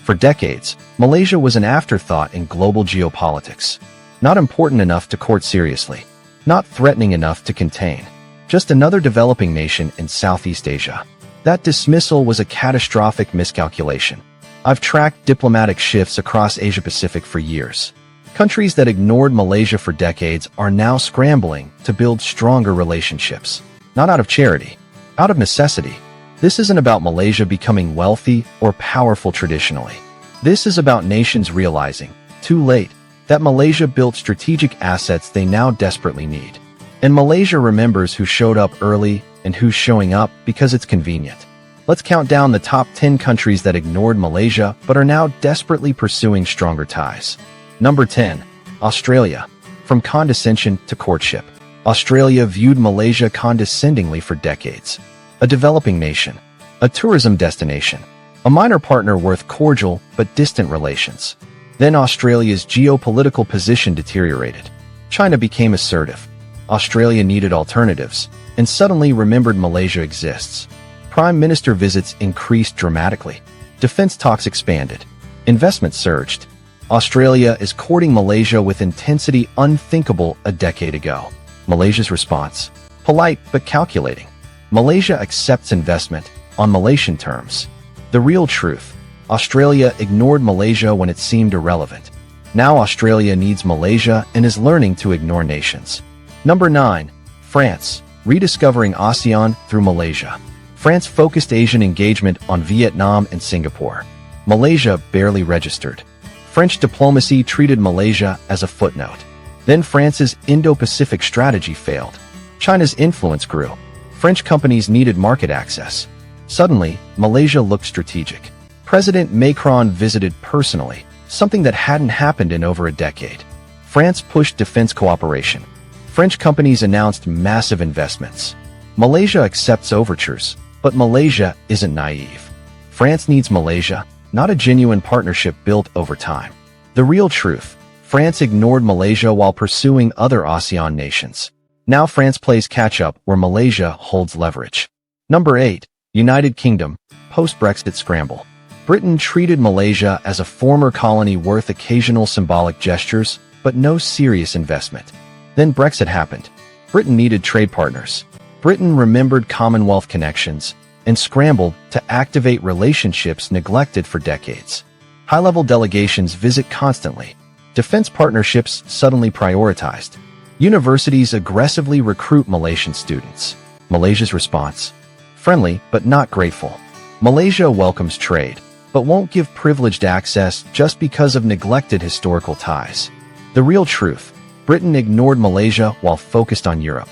For decades, Malaysia was an afterthought in global geopolitics. Not important enough to court seriously. Not threatening enough to contain. Just another developing nation in Southeast Asia. That dismissal was a catastrophic miscalculation. I've tracked diplomatic shifts across Asia-Pacific for years. Countries that ignored Malaysia for decades are now scrambling to build stronger relationships. Not out of charity, out of necessity. This isn't about Malaysia becoming wealthy or powerful traditionally. This is about nations realizing, too late, that Malaysia built strategic assets they now desperately need. And Malaysia remembers who showed up early and who's showing up because it's convenient. Let's count down the top 10 countries that ignored Malaysia but are now desperately pursuing stronger ties. Number 10. Australia. From condescension to courtship. Australia viewed Malaysia condescendingly for decades. A developing nation. A tourism destination. A minor partner worth cordial but distant relations. Then Australia's geopolitical position deteriorated. China became assertive. Australia needed alternatives, and suddenly remembered Malaysia exists. Prime Minister visits increased dramatically. Defense talks expanded. Investment surged. Australia is courting Malaysia with intensity unthinkable a decade ago. Malaysia's response? Polite but calculating. Malaysia accepts investment on Malaysian terms. The real truth: Australia ignored Malaysia when it seemed irrelevant. Now Australia needs Malaysia and is learning to ignore nations. Number 9. France. Rediscovering ASEAN through Malaysia. France focused Asian engagement on Vietnam and Singapore. Malaysia barely registered. French diplomacy treated Malaysia as a footnote. Then France's Indo-Pacific strategy failed. China's influence grew. French companies needed market access. Suddenly, Malaysia looked strategic. President Macron visited personally, something that hadn't happened in over a decade. France pushed defense cooperation. French companies announced massive investments. Malaysia accepts overtures, but Malaysia isn't naive. France needs Malaysia, not a genuine partnership built over time. The real truth: France ignored Malaysia while pursuing other ASEAN nations. Now France plays catch-up where Malaysia holds leverage. Number 8. United Kingdom. Post-Brexit scramble. Britain treated Malaysia as a former colony worth occasional symbolic gestures, but no serious investment. Then Brexit happened. Britain needed trade partners. Britain remembered Commonwealth connections and scrambled to activate relationships neglected for decades. High-level delegations visit constantly. Defense partnerships suddenly prioritized. Universities aggressively recruit Malaysian students. Malaysia's response? Friendly, but not grateful. Malaysia welcomes trade, but won't give privileged access just because of neglected historical ties. The real truth: Britain ignored Malaysia while focused on Europe.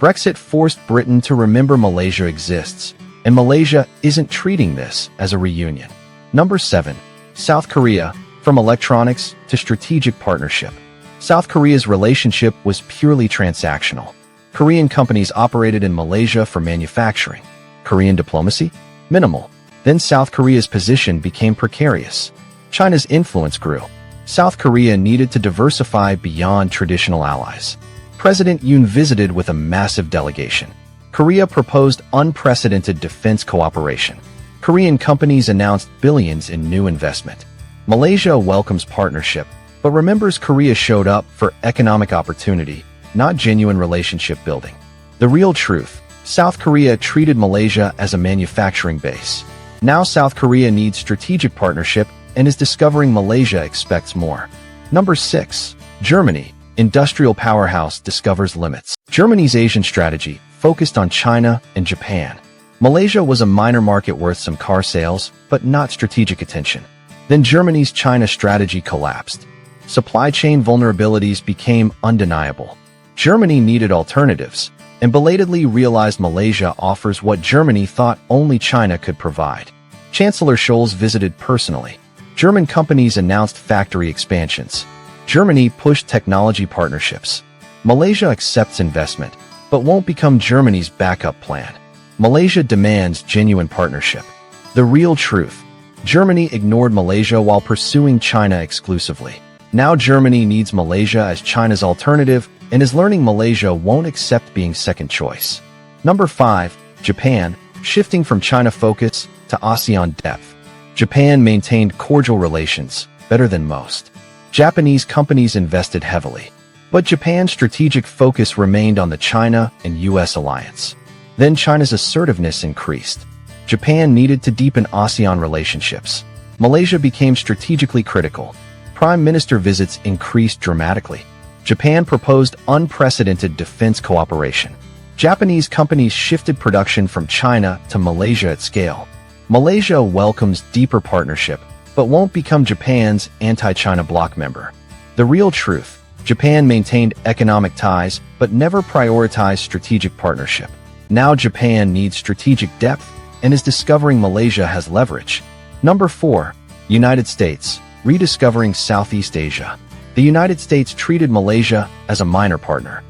Brexit forced Britain to remember Malaysia exists, and Malaysia isn't treating this as a reunion. Number 7. South Korea. From electronics to strategic partnership. South Korea's relationship was purely transactional. Korean companies operated in Malaysia for manufacturing. Korean diplomacy? Minimal. Then South Korea's position became precarious. China's influence grew. South Korea needed to diversify beyond traditional allies. President Yoon visited with a massive delegation. Korea proposed unprecedented defense cooperation. Korean companies announced billions in new investment. Malaysia welcomes partnership, but remembers Korea showed up for economic opportunity, not genuine relationship building. The real truth: South Korea treated Malaysia as a manufacturing base. Now South Korea needs strategic partnership and is discovering Malaysia expects more. Number 6. Germany. Industrial powerhouse discovers limits. Germany's Asian strategy focused on China and Japan. Malaysia was a minor market worth some car sales, but not strategic attention. Then Germany's China strategy collapsed. Supply chain vulnerabilities became undeniable. Germany needed alternatives, and belatedly realized Malaysia offers what Germany thought only China could provide. Chancellor Scholz visited personally. German companies announced factory expansions. Germany pushed technology partnerships. Malaysia accepts investment, but won't become Germany's backup plan. Malaysia demands genuine partnership. The real truth: Germany ignored Malaysia while pursuing China exclusively. Now Germany needs Malaysia as China's alternative and is learning Malaysia won't accept being second choice. Number 5. Japan. Shifting from China focus to ASEAN depth. Japan maintained cordial relations, better than most. Japanese companies invested heavily. But Japan's strategic focus remained on the China and U.S. alliance. Then China's assertiveness increased. Japan needed to deepen ASEAN relationships. Malaysia became strategically critical. Prime Minister visits increased dramatically. Japan proposed unprecedented defense cooperation. Japanese companies shifted production from China to Malaysia at scale. Malaysia welcomes deeper partnership, but won't become Japan's anti-China bloc member. The real truth: Japan maintained economic ties, but never prioritized strategic partnership. Now Japan needs strategic depth and is discovering Malaysia has leverage. Number 4. United States, rediscovering Southeast Asia. The United States treated Malaysia as a minor partner.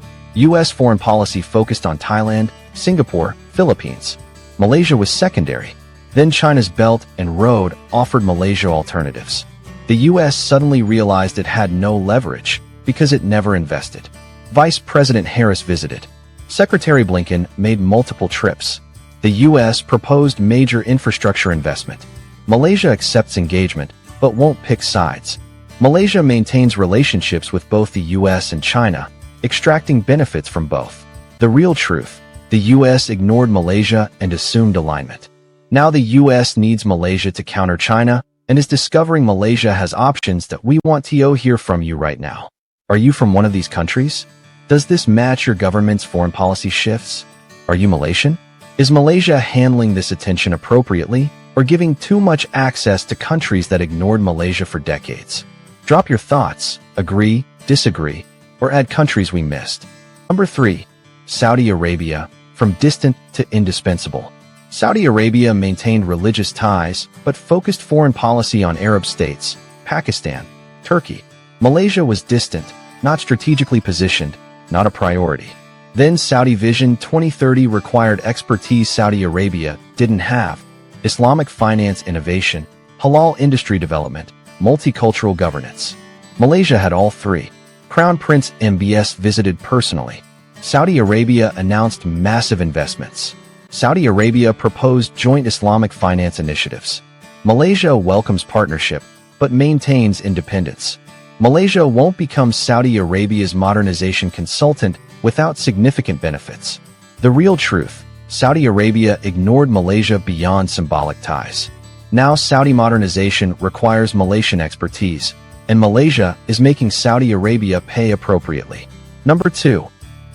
U.S. foreign policy focused on Thailand, Singapore, Philippines. Malaysia was secondary. Then China's Belt and Road offered Malaysia alternatives. The U.S. suddenly realized it had no leverage because it never invested. Vice President Harris visited. Secretary Blinken made multiple trips. The U.S. proposed major infrastructure investment. Malaysia accepts engagement, but won't pick sides. Malaysia maintains relationships with both the U.S. and China, extracting benefits from both. The real truth: the U.S. ignored Malaysia and assumed alignment. Now the U.S. needs Malaysia to counter China and is discovering Malaysia has options that we want to hear from you right now. Are you from one of these countries? Does this match your government's foreign policy shifts? Are you Malaysian? Is Malaysia handling this attention appropriately or giving too much access to countries that ignored Malaysia for decades? Drop your thoughts, agree, disagree, or add countries we missed. Number 3. Saudi Arabia, from distant to indispensable. Saudi Arabia maintained religious ties, but focused foreign policy on Arab states, Pakistan, Turkey. Malaysia was distant, not strategically positioned, not a priority. Then Saudi Vision 2030 required expertise Saudi Arabia didn't have: Islamic finance innovation, halal industry development, multicultural governance. Malaysia had all three. Crown Prince MBS visited personally. Saudi Arabia announced massive investments. Saudi Arabia proposed joint Islamic finance initiatives. Malaysia welcomes partnership, but maintains independence. Malaysia won't become Saudi Arabia's modernization consultant without significant benefits. The real truth: Saudi Arabia ignored Malaysia beyond symbolic ties. Now Saudi modernization requires Malaysian expertise, and Malaysia is making Saudi Arabia pay appropriately. Number 2.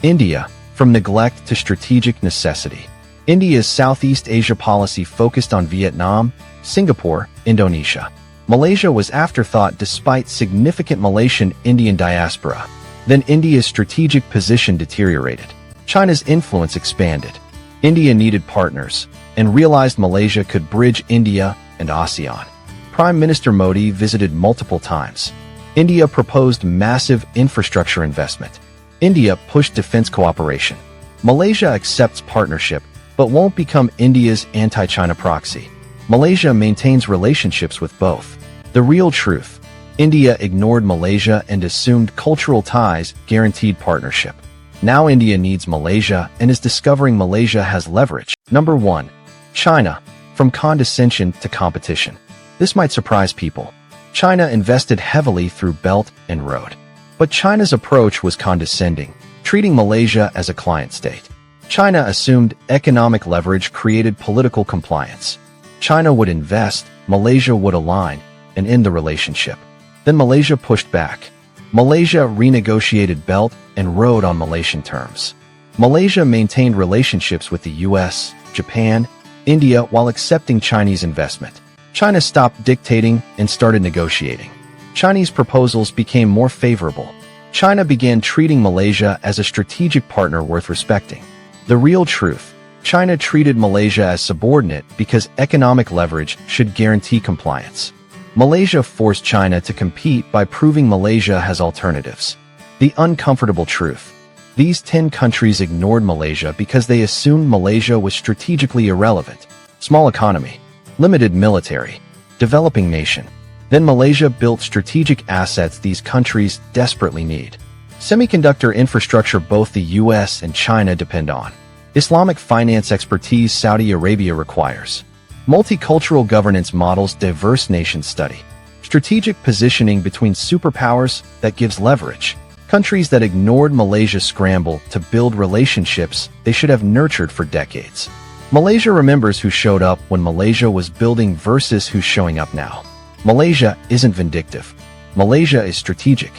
India, from neglect to strategic necessity. India's Southeast Asia policy focused on Vietnam, Singapore, Indonesia. Malaysia was afterthought despite significant Malaysian-Indian diaspora. Then India's strategic position deteriorated. China's influence expanded. India needed partners and realized Malaysia could bridge India and ASEAN. Prime Minister Modi visited multiple times. India proposed massive infrastructure investment. India pushed defense cooperation. Malaysia accepts partnership, but won't become India's anti-China proxy. Malaysia maintains relationships with both. The real truth: India ignored Malaysia and assumed cultural ties guaranteed partnership. Now India needs Malaysia and is discovering Malaysia has leverage. Number 1. China, from condescension to competition. This might surprise people. China invested heavily through Belt and Road. But China's approach was condescending, treating Malaysia as a client state. China assumed economic leverage created political compliance. China would invest, Malaysia would align, and end the relationship. Then Malaysia pushed back. Malaysia renegotiated Belt and Road on Malaysian terms. Malaysia maintained relationships with the US, Japan, India while accepting Chinese investment. China stopped dictating and started negotiating. Chinese proposals became more favorable. China began treating Malaysia as a strategic partner worth respecting. The real truth: China treated Malaysia as subordinate because economic leverage should guarantee compliance. Malaysia forced China to compete by proving Malaysia has alternatives. The uncomfortable truth: these 10 countries ignored Malaysia because they assumed Malaysia was strategically irrelevant. Small economy, limited military, developing nation. Then Malaysia built strategic assets these countries desperately need. Semiconductor infrastructure both the US and China depend on. Islamic finance expertise Saudi Arabia requires. Multicultural governance models diverse nations study. Strategic positioning between superpowers that gives leverage. Countries that ignored Malaysia's scramble to build relationships they should have nurtured for decades. Malaysia remembers who showed up when Malaysia was building versus who's showing up now. Malaysia isn't vindictive. Malaysia is strategic.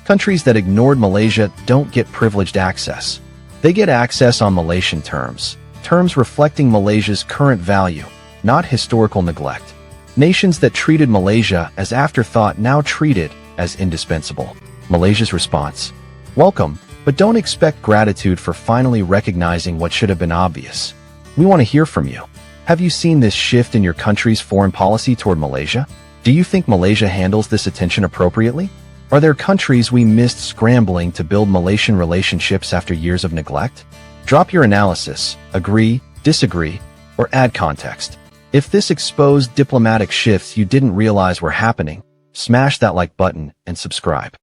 Countries that ignored Malaysia don't get privileged access. They get access on Malaysian terms, terms reflecting Malaysia's current value, not historical neglect. Nations that treated Malaysia as afterthought now treat it as indispensable. Malaysia's response: welcome, but don't expect gratitude for finally recognizing what should have been obvious. We want to hear from you. Have you seen this shift in your country's foreign policy toward Malaysia? Do you think Malaysia handles this attention appropriately? Are there countries we missed scrambling to build Malaysian relationships after years of neglect? Drop your analysis, agree, disagree, or add context. If this exposed diplomatic shifts you didn't realize were happening, smash that like button and subscribe.